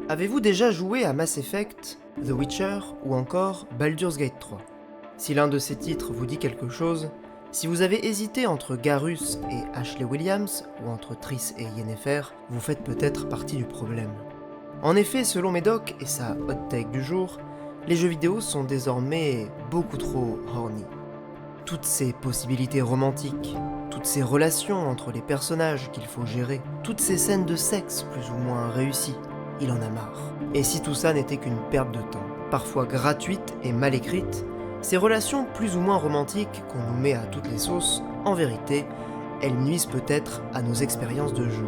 Avez-vous déjà joué à Mass Effect, The Witcher ou encore Baldur's Gate 3 ? Si l'un de ces titres vous dit quelque chose, si vous avez hésité entre Garrus et Ashley Williams ou entre Triss et Yennefer, vous faites peut-être partie du problème. En effet, selon Médoc et sa hot take du jour, les jeux vidéo sont désormais beaucoup trop horny. Toutes ces possibilités romantiques, toutes ces relations entre les personnages qu'il faut gérer, toutes ces scènes de sexe plus ou moins réussies, il en a marre. Et si tout ça n'était qu'une perte de temps, parfois gratuite et mal écrite, ces relations plus ou moins romantiques qu'on nous met à toutes les sauces, en vérité, elles nuisent peut-être à nos expériences de jeu.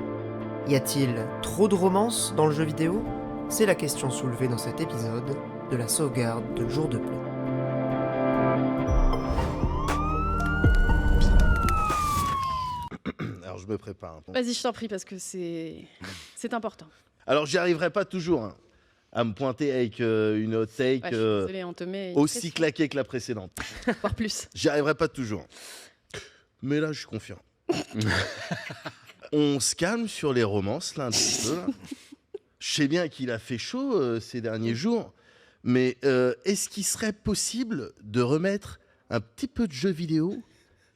Y a-t-il trop de romance dans le jeu vidéo ? C'est la question soulevée dans cet épisode de la sauvegarde de Jour de Play. Alors je me prépare. Vas-y, je t'en prie, parce que c'est important. Alors j'y arriverai pas toujours à me pointer avec une hot take Ouais, je suis désolée, on te met une aussi pression, claquée que la précédente. voire plus. J'y arriverai pas toujours. Mais là, je suis confiant. On se calme sur les romances, là, un petit peu. Là. Je sais bien qu'il a fait chaud ces derniers jours, mais est-ce qu'il serait possible de remettre un petit peu de jeux vidéo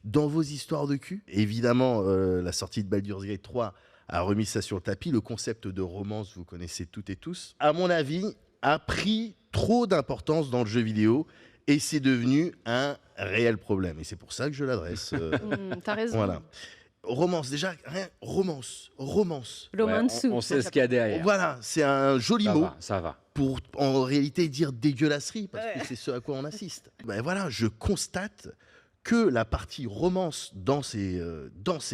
dans vos histoires de cul ? Évidemment, la sortie de Baldur's Gate 3 a remis ça sur le tapis. Le concept de romance, vous connaissez toutes et tous. À mon avis, a pris trop d'importance dans le jeu vidéo et c'est devenu un réel problème. Et c'est pour ça que je l'adresse. T'as raison. Voilà. Romance, déjà, rien. Romance. Romansu. On sait ce qu'il y a derrière. Voilà, c'est un joli mot Ça va. pour en réalité dire dégueulasserie, parce que c'est ce à quoi on assiste. Ben voilà, je constate que la partie romance dans ces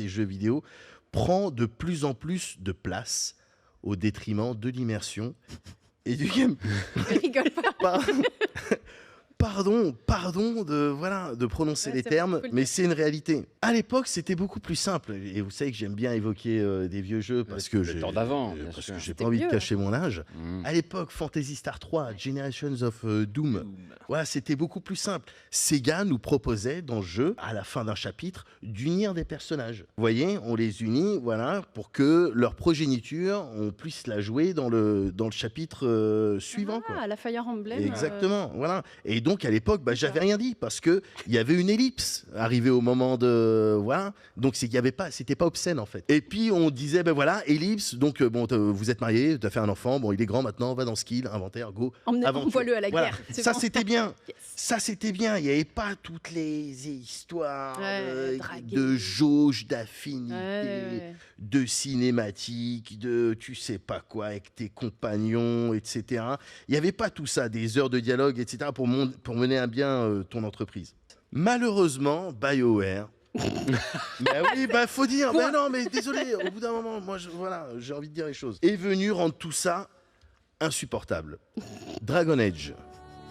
jeux vidéo prend de plus en plus de place au détriment de l'immersion et du gameplay. Rigole pas. Pardon de prononcer Ouais, les c'est termes, vrai, faut le mais dire. c'est une réalité. À l'époque, c'était beaucoup plus simple. Et vous savez que j'aime bien évoquer des vieux jeux parce que Le temps d'avant, bien parce sûr. que j'ai C'était pas envie de mieux, cacher mon âge. Mmh. À l'époque, Phantasy Star 3, Generations of Doom, voilà, c'était beaucoup plus simple. Sega nous proposait dans le jeu, à la fin d'un chapitre, d'unir des personnages. Vous voyez, on les unit, voilà, pour que leur progéniture, on puisse la jouer dans le chapitre suivant. quoi. Ah, la Fire Emblem. Exactement, voilà. Et donc à l'époque, j'avais rien dit parce que il y avait une ellipse arrivée au moment de voilà. Donc c'est qu'il y avait pas, c'était pas obscène en fait. Et puis on disait voilà, ellipse. Donc vous êtes marié, tu as fait un enfant, bon il est grand maintenant, va dans skill, inventaire, go. Envoie-le à la Voilà. guerre. C'est Ça bon. c'était bien. Yes. Ça c'était bien. Il y avait pas toutes les histoires draguer. de jauge d'affinité, Ouais. de cinématiques, de tu sais pas quoi avec tes compagnons, etc. Il n'y avait pas tout ça, des heures de dialogue, etc. pour mener à bien ton entreprise. Malheureusement, BioWare. Oui, faut dire. Quoi Non, mais désolé. Au bout d'un moment, moi, j'ai envie de dire les choses. Est venu rendre tout ça insupportable. Dragon Age.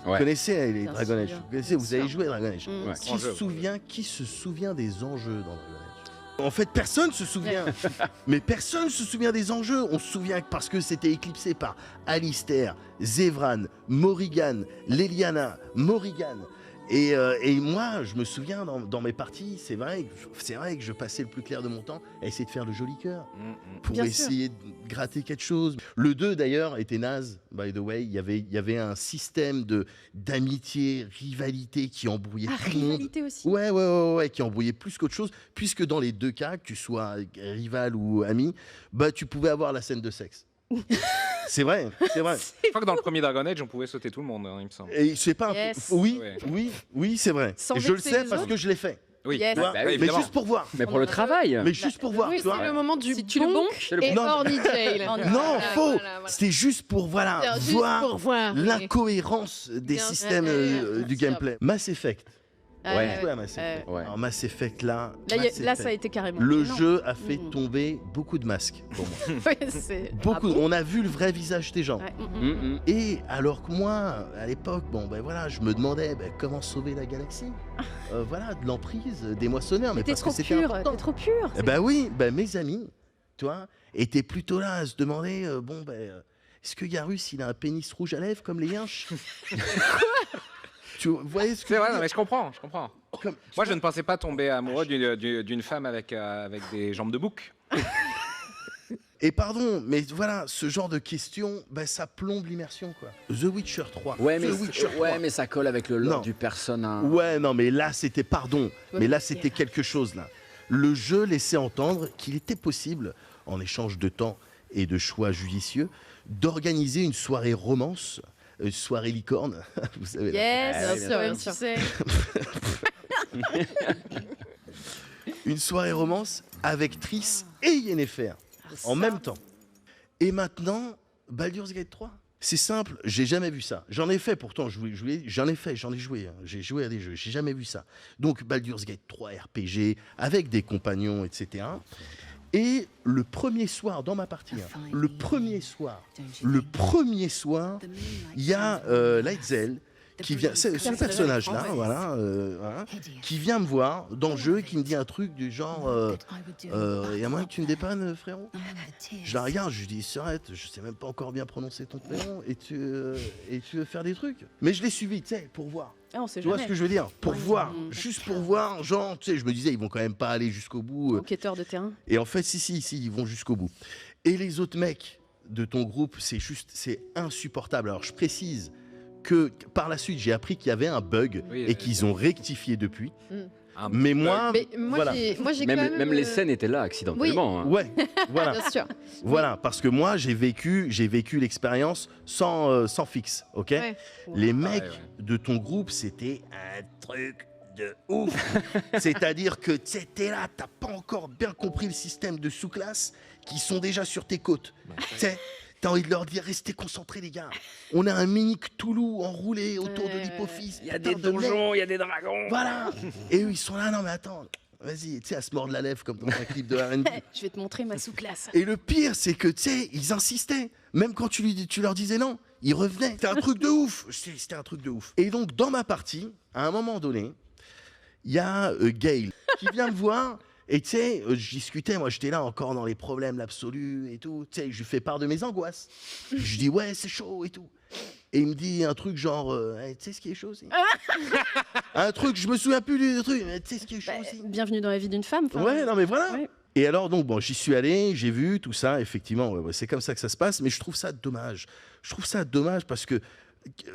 Vous connaissez les Bien Dragon Age. sûr. Vous avez joué à Dragon Age. Mm. Ouais. Qui se souvient des enjeux dans Dragon Age ? En fait, personne se souvient. Mais personne se souvient des enjeux. On se souvient que parce que c'était éclipsé par Alistair, Zevran, Morrigan, Leliana, Morrigan. Et moi, je me souviens dans mes parties, c'est vrai que je passais le plus clair de mon temps à essayer de faire le joli cœur pour Bien essayer de gratter quelque chose. Le 2 d'ailleurs était naze, by the way. Il y avait un système d'amitié, rivalité qui embrouillait tout le monde. Rivalité aussi. Ouais, qui embrouillait plus qu'autre chose, puisque dans les deux cas, que tu sois rival ou ami, tu pouvais avoir la scène de sexe. C'est vrai. Je crois que dans le premier Dragon Age, on pouvait sauter tout le monde, il me semble. Et c'est pas. Yes. Oui, c'est vrai. Sans Et je le vexer sais les parce autres. que je l'ai fait. Oui, Yes. Tu vois, Bah oui, mais évidemment. juste pour voir. Mais pour le travail. Mais juste pour voir, Oui, tu vois. c'est le moment du Si tu le bonques C'est le et bon. Non. horny jail. Non, faux. Voilà. C'était juste pour Juste voir pour voir. l'incohérence des Bien systèmes sûr. du gameplay. Mass Effect. Ouais. J'ai joué à Mass Effect. Ouais. Alors Mass Effect là. Là, ça a été carrément. Le gênant. jeu a fait Mm. tomber beaucoup de masques pour moi. Ouais, c'est. Beaucoup. Ah bon On a vu le vrai visage des gens. Ouais, Et alors que moi, à l'époque, je me demandais comment sauver la galaxie. De l'emprise des moissonneurs. Mais T'es parce que trop c'était pur, important. t'es trop pur. Oui, mes amis, toi, étaient plutôt là à se demander, est-ce que Garrus, il a un pénis rouge à lèvres comme les yinches? Tu voyez ce que c'est je veux vrai, dire non, mais je comprends. Comme- Moi, je ne pensais pas tomber amoureux d'une femme avec des jambes de bouc. Et pardon, mais voilà, ce genre de questions, bah, ça plombe l'immersion, quoi. The Witcher 3. Ouais, The Witcher 3. mais ça colle avec le lore Non. du persona. Ouais, non, mais là, c'était, pardon, Ouais, mais là, mais c'était quelque chose, là. Le jeu laissait entendre qu'il était possible, en échange de temps et de choix judicieux, d'organiser une soirée romance, une soirée licorne, vous savez. Là. Yes, Ah oui, bien bien sûr, sûr. tu sais. Une soirée romance avec Triss et Yennefer, en même temps. Et maintenant, Baldur's Gate 3. C'est simple, j'ai jamais vu ça. J'en ai fait pourtant, j'en ai joué. Hein. J'ai joué à des jeux, j'ai jamais vu ça. Donc Baldur's Gate 3 RPG, avec des compagnons, etc. Et le premier soir, dans ma partie, hein, le premier soir, il y a Lae'zel qui vient, c'est ce personnage-là, voilà, qui vient me voir dans le jeu et qui me dit un truc du genre y a moyen que tu me dépannes, frérot? Je la regarde, je lui dis Serette, je sais même pas encore bien prononcer ton prénom et tu veux faire des trucs. Mais je l'ai suivi, tu sais, pour voir. Ah, on sait Tu vois jamais. ce que je veux dire? Pour voir, Mm. juste pour voir, genre, tu sais, je me disais, ils vont quand même pas aller jusqu'au bout. Enquêteur de terrain. Et en fait, si, ils vont jusqu'au bout. Et les autres mecs de ton groupe, c'est insupportable. Alors, je précise que par la suite, j'ai appris qu'il y avait un bug Oui, et qu'ils ont rectifié depuis. Un Mais bug. moi, Mais moi, voilà. j'ai quand Même, même. même les scènes étaient là accidentellement. hein. Ouais, voilà. Bien sûr. Voilà, parce que moi, j'ai vécu l'expérience sans fixe, ok? Ouais. Les mecs ouais. de ton groupe, c'était un truc de ouf. C'est-à-dire que tu es là, t'as pas encore bien compris le système de sous-classes qui sont déjà sur tes côtes. Tu sais, t'as envie de leur dire, restez concentrés les gars. On a un mini Cthulhu enroulé autour de l'hypophyse. Il y a Putain des de mec. donjons, il y a des dragons. Voilà. Et eux, ils sont là, non mais attends, vas-y, tu sais, à se mordre la lèvre comme dans un clip de R&B. Je vais te montrer ma sous-classe. Et le pire, c'est que, tu sais, ils insistaient. Même quand tu leur disais non, ils revenaient. C'était un truc de ouf. C'était un truc de ouf. Et donc, dans ma partie, à un moment donné, il y a Gail qui vient me voir. Et tu sais, je discutais, moi j'étais là encore dans les problèmes absolus et tout. Tu sais, je lui fais part de mes angoisses. Je dis, ouais, c'est chaud et tout. Et il me dit un truc genre, hey, tu sais ce qui est chaud aussi? Un truc, je me souviens plus du truc, mais tu sais ce qui est chaud aussi? Bienvenue dans la vie d'une femme. enfin, Ouais, non mais voilà. ouais. Et alors donc bon, j'y suis allé, j'ai vu tout ça, effectivement, ouais, c'est comme ça que ça se passe, mais je trouve ça dommage. Je trouve ça dommage parce que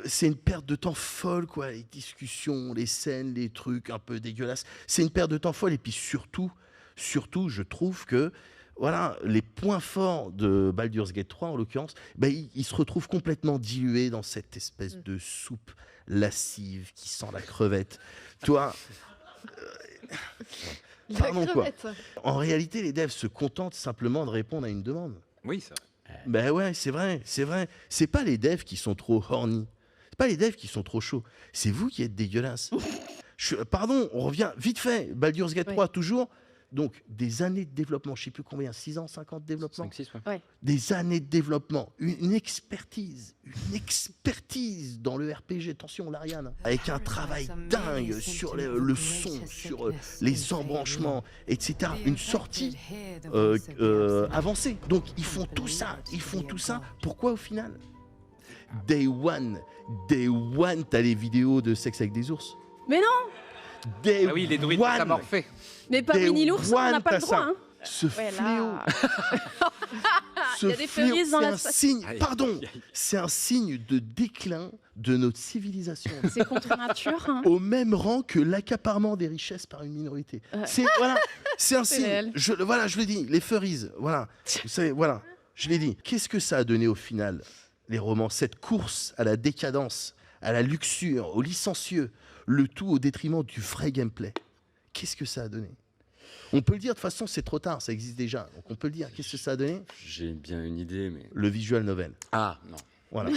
c'est une perte de temps folle, quoi. Les discussions, les scènes, les trucs un peu dégueulasses, c'est une perte de temps folle. Et puis surtout, je trouve que voilà, les points forts de Baldur's Gate 3 en l'occurrence, ben, ils se retrouvent complètement dilués dans cette espèce de soupe lascive qui sent la crevette. Toi. La Pardon, quoi. crevette. En réalité, les devs se contentent simplement de répondre à une demande. Oui, ça. Ben ouais, c'est vrai, c'est vrai. C'est pas les devs qui sont trop horny. C'est pas les devs qui sont trop chauds. C'est vous qui êtes dégueulasse. Pardon, on revient vite fait. Baldur's Gate 3, toujours. Donc, des années de développement, je sais plus combien, 6 ans, 5 ans de développement. 5-6, ouais. Des années de développement, une expertise dans le RPG, attention l'Ariane, avec un travail dingue sur le son, sur les embranchements, etc. Une sortie avancée. Donc ils font tout ça, Pourquoi au final? Day One, t'as les vidéos de sexe avec des ours. Mais non, Day Ah oui, les druides One, métamorphés. mais pas Day Winnie l'ours, on n'a One, pas le t'as droit. ça. Hein. Ce Ouais, fléau. là. Ce Il y a des fléau, fleurissent dans c'est la un salle. signe, Aïe, pardon, aïe, aïe. c'est un signe de déclin de notre civilisation. C'est contre nature. Hein. Au même rang que l'accaparement des richesses par une minorité. C'est voilà, c'est un C'est signe. réel. Je le dis, les furries, voilà. Vous savez, voilà, je l'ai dit. Qu'est-ce que ça a donné au final, les romans, cette course à la décadence, à la luxure, au licencieux, le tout au détriment du vrai gameplay. Qu'est-ce que ça a donné? On peut le dire, de toute façon, c'est trop tard, ça existe déjà. Donc on peut le dire. Qu'est-ce que ça a donné? J'ai bien une idée, mais. Le visual novel. Ah, non. Voilà.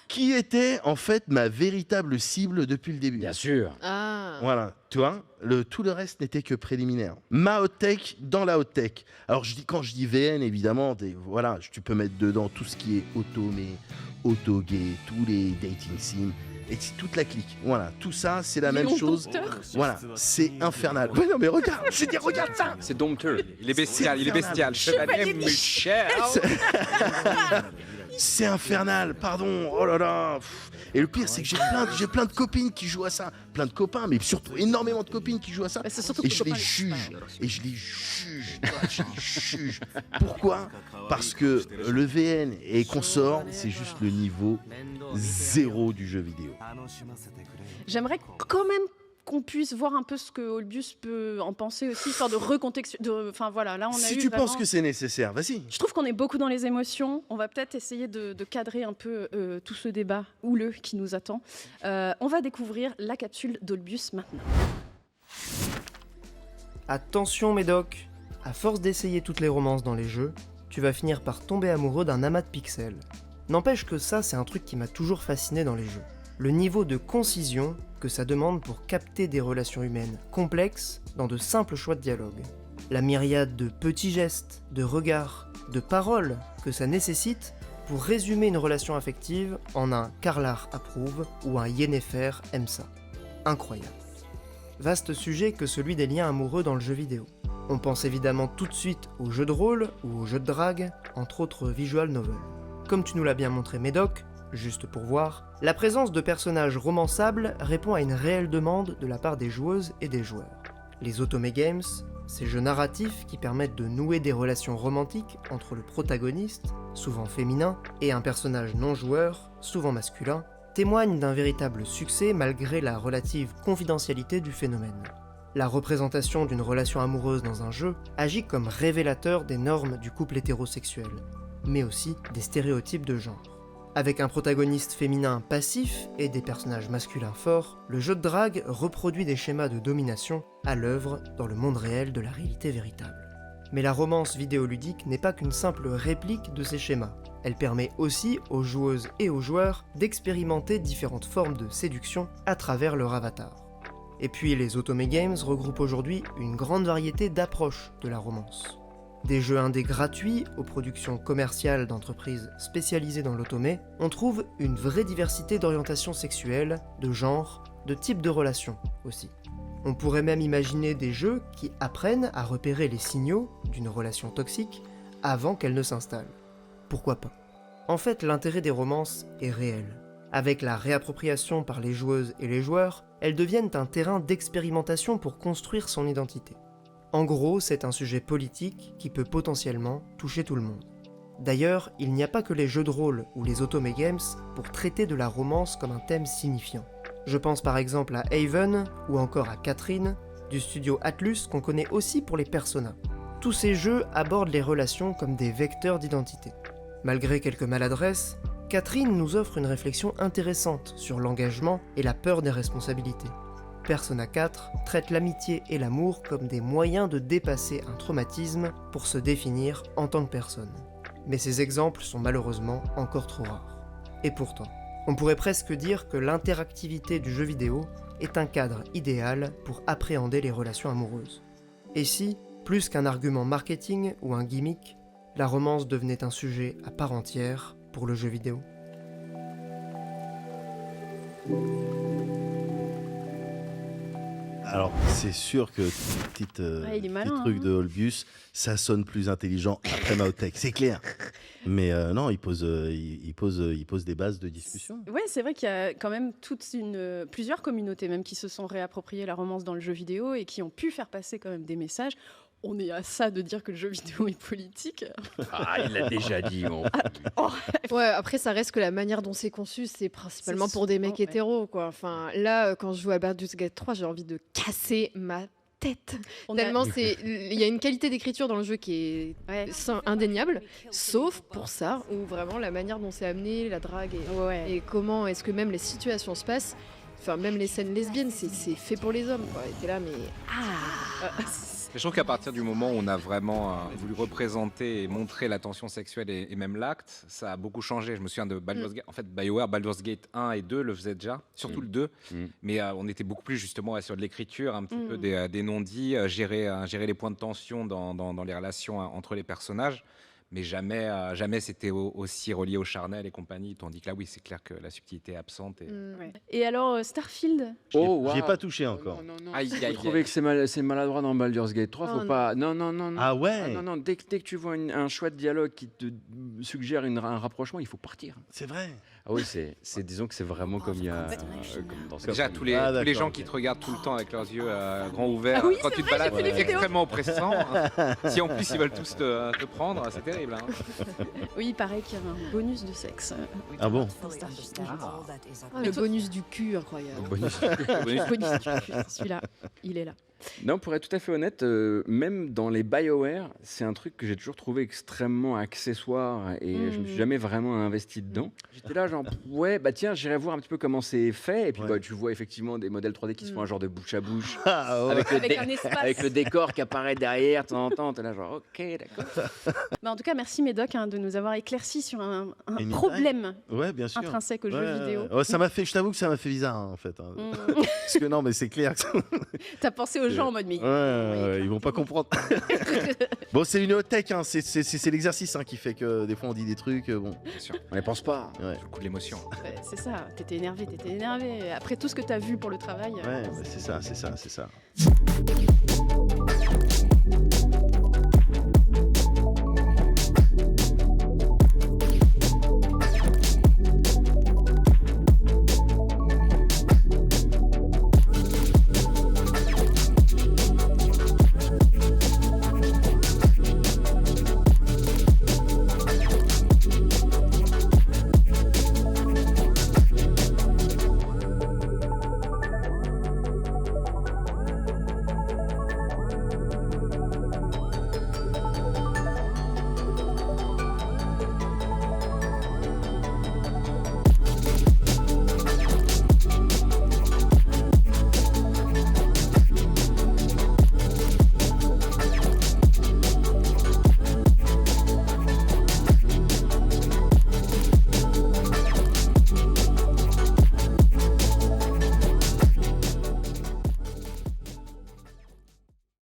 Qui était en fait ma véritable cible depuis le début. Bien sûr. Ah. Voilà, tu vois, tout le reste n'était que préliminaire. Ma hot tech dans la hot tech. Alors quand je dis VN, évidemment, voilà, tu peux mettre dedans tout ce qui est auto-gay, tous les dating sims, et toute la clique. Voilà, tout ça, c'est la même Léon chose. Dompteur. Voilà, c'est infernal. Ouais, non, mais regarde, je dis, regarde ça. C'est Dompteur. Il est bestial, il est bestial. Chevalier Chevalier Michel. C'est infernal, pardon, oh là là. Et le pire, c'est que j'ai plein de copines qui jouent à ça. Plein de copains, mais surtout énormément de copines qui jouent à ça. Bah, c'est surtout Et que je les copains, juge. Et je les juge. Je les juge. Pourquoi ? Parce que le VN et consorts, c'est juste le niveau 0 du jeu vidéo. J'aimerais quand même qu'on puisse voir un peu ce que Olbius peut en penser aussi, histoire de recontextualiser. Enfin voilà, là on a Si eu tu vraiment... penses que c'est nécessaire, vas-y. Je trouve qu'on est beaucoup dans les émotions. On va peut-être essayer de cadrer un peu tout ce débat houleux qui nous attend. On va découvrir la capsule d'Olbius maintenant. Attention Médoc, à force d'essayer toutes les romances dans les jeux, tu vas finir par tomber amoureux d'un amas de pixels. N'empêche que ça, c'est un truc qui m'a toujours fasciné dans les jeux. Le niveau de concision que ça demande pour capter des relations humaines complexes dans de simples choix de dialogue. La myriade de petits gestes, de regards, de paroles que ça nécessite pour résumer une relation affective en un Carlar approuve ou un Yennefer aime ça. Incroyable. Vaste sujet que celui des liens amoureux dans le jeu vidéo. On pense évidemment tout de suite aux jeux de rôle ou aux jeux de drague, entre autres visual novels. Comme tu nous l'as bien montré Médoc, juste pour voir, la présence de personnages romançables répond à une réelle demande de la part des joueuses et des joueurs. Les Otome Games, ces jeux narratifs qui permettent de nouer des relations romantiques entre le protagoniste, souvent féminin, et un personnage non joueur, souvent masculin, témoignent d'un véritable succès malgré la relative confidentialité du phénomène. La représentation d'une relation amoureuse dans un jeu agit comme révélateur des normes du couple hétérosexuel, mais aussi des stéréotypes de genre. Avec un protagoniste féminin passif et des personnages masculins forts, le jeu de drague reproduit des schémas de domination à l'œuvre dans le monde réel de la réalité véritable. Mais la romance vidéoludique n'est pas qu'une simple réplique de ces schémas. Elle permet aussi aux joueuses et aux joueurs d'expérimenter différentes formes de séduction à travers leur avatar. Et puis les Otome Games regroupent aujourd'hui une grande variété d'approches de la romance. Des jeux indés gratuits aux productions commerciales d'entreprises spécialisées dans l'otome, on trouve une vraie diversité d'orientations sexuelles, de genres, de types de relations aussi. On pourrait même imaginer des jeux qui apprennent à repérer les signaux d'une relation toxique avant qu'elle ne s'installe. Pourquoi pas ? En fait, l'intérêt des romances est réel. Avec la réappropriation par les joueuses et les joueurs, elles deviennent un terrain d'expérimentation pour construire son identité. En gros, c'est un sujet politique qui peut potentiellement toucher tout le monde. D'ailleurs, il n'y a pas que les jeux de rôle ou les Otome Games pour traiter de la romance comme un thème signifiant. Je pense par exemple à Haven ou encore à Catherine, du studio Atlus qu'on connaît aussi pour les Persona. Tous ces jeux abordent les relations comme des vecteurs d'identité. Malgré quelques maladresses, Catherine nous offre une réflexion intéressante sur l'engagement et la peur des responsabilités. Persona 4 traite l'amitié et l'amour comme des moyens de dépasser un traumatisme pour se définir en tant que personne. Mais ces exemples sont malheureusement encore trop rares. Et pourtant, on pourrait presque dire que l'interactivité du jeu vidéo est un cadre idéal pour appréhender les relations amoureuses. Et si, plus qu'un argument marketing ou un gimmick, la romance devenait un sujet à part entière pour le jeu vidéo ? Alors, c'est sûr que petit malin, truc hein. de Olbius, ça sonne plus intelligent après Maotech, c'est clair. Mais non, il pose des bases de discussion. Ouais, c'est vrai qu'il y a quand même plusieurs communautés même qui se sont réappropriées la romance dans le jeu vidéo et qui ont pu faire passer quand même des messages. On est à ça de dire que le jeu vidéo est politique. Ah, il l'a déjà dit, mon. Ouais, après, ça reste que la manière dont c'est conçu, c'est principalement C'est pour des mecs souvent, ouais. hétéros, quoi. Enfin, là, quand je joue à Baldur's Gate 3, j'ai envie de casser ma tête. Tellement il y a une qualité d'écriture dans le jeu qui est indéniable, sauf pour ça, où vraiment la manière dont c'est amené, la drague et comment est-ce que même les situations se passent. Enfin, même les scènes lesbiennes, c'est fait pour les hommes, quoi. Et t'es là, mais Je trouve qu'à partir du moment où on a vraiment voulu représenter et montrer la tension sexuelle et même l'acte, ça a beaucoup changé. Je me souviens de Baldur's Gate. En fait, BioWare, Baldur's Gate 1 et 2 le faisaient déjà, surtout le 2. Mais on était beaucoup plus justement sur de l'écriture, un petit peu des non-dits, gérer les points de tension dans les relations entre les personnages. Mais jamais c'était aussi relié au charnel et compagnie. Tandis que là, oui, c'est clair que la subtilité est absente. Ouais. Et alors, Starfield? J'ai pas touché encore. Non. Aïe, Vous aïe, trouvez aïe. que c'est maladroit dans Baldur's Gate 3, faut Oh, pas. Non. Ah ouais, Non. Dès que tu vois un chouette dialogue qui te suggère un rapprochement, il faut partir. c'est vrai. Ah oui, disons que c'est vraiment comme il y a. Comme dans Déjà, Starfield. tous les d'accord, gens ok. qui te regardent tout le temps avec leurs yeux grands ouverts, Ah oui, quand c'est tu te vrai, balades, j'ai fait des c'est vidéos. extrêmement oppressant. Si en plus ils veulent tous te prendre, c'est terrible. Hein. Oui, il paraît qu'il y avait un bonus de sexe Ah bon? dans Starfield. Ah, le bonus du cul, incroyable. Bonus. Bonus du cul. Celui-là, il est là. Non, pour être tout à fait honnête, même dans les BioWare, c'est un truc que j'ai toujours trouvé extrêmement accessoire et je me suis jamais vraiment investi dedans. J'étais là genre, ouais, bah tiens, j'irai voir un petit peu comment c'est fait. Et puis Ouais. bah, tu vois effectivement des modèles 3D qui se font un genre de bouche à bouche. Ah ouais. Avec un espace. Avec le décor qui apparaît derrière, de temps en temps, t'es là genre, ok, d'accord. Bah, en tout cas, merci Médoc de nous avoir éclairci sur un Une problème Ouais, bien sûr. intrinsèque aux Ouais, jeux vidéo. ouais, je t'avoue que ça m'a fait bizarre en fait. Hein. Parce que non, mais c'est clair que T'as pensé aux gens en mode mais. ouais, ils vont pas comprendre. Bon, c'est une haute tech, hein. C'est l'exercice qui fait que des fois on dit des trucs. Bon, Bien sûr, On les pense pas. ouais. le coup de l'émotion. Ouais, c'est ça, t'étais énervé. Après tout ce que t'as vu pour le travail. Ouais, bah, c'est ça.